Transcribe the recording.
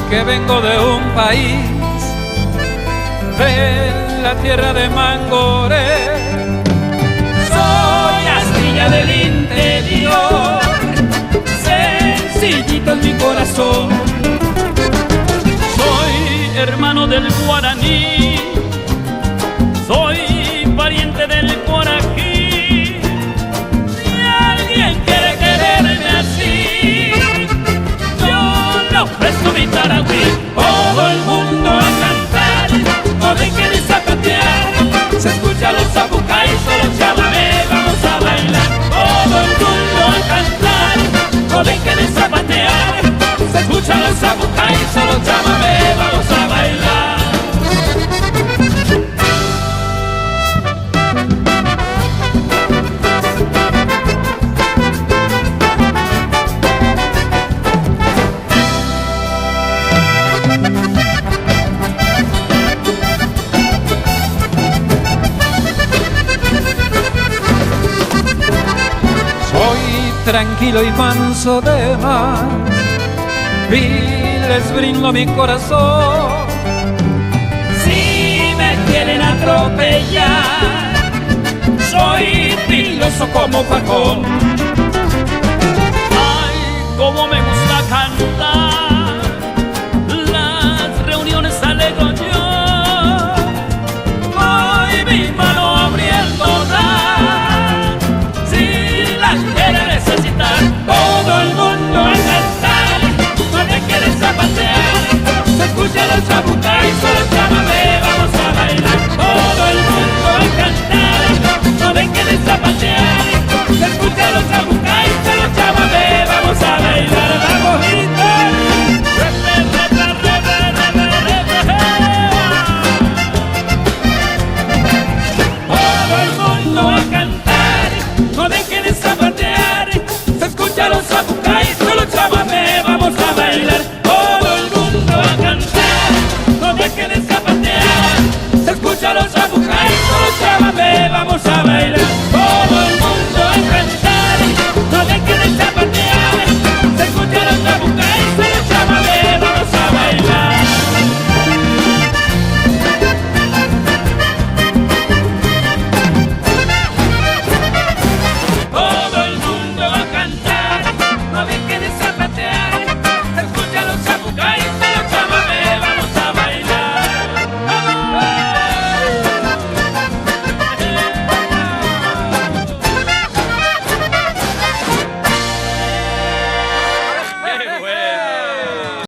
que vengo de un país, de la tierra de Mangoré. Soy astilla del interior, sencillito en mi corazón. Soy hermano del guaraní, soy pariente del guarají. Si alguien quiere quererme así, yo le ofrezco mi taragüí. Todo el mundo a cantar, no dejen de zapatear. Se escucha los zapucais, los chamamé, vamos a bailar. Todo el mundo a cantar, no dejen de zapatear. Se escucha los zapucais, los chamamé, vamos a bailar. Tranquilo y manso de mar, y les brindo mi corazón. Si me quieren atropellar, soy filoso como Facón. Ay, cómo me gusta cantar, las reuniones alegro yo. Voy mi mano abriendo todo el mundo a cantar, no dejen de zapatear. Se escucha los zapucais, los chamamé, vamos a bailar. Todo el mundo a cantar, no dejen de zapatear. Se escucha los zapucais, los chamamé, vamos a bailar. Vamos, gritar. Todo el mundo a cantar, no dejen de zapatear.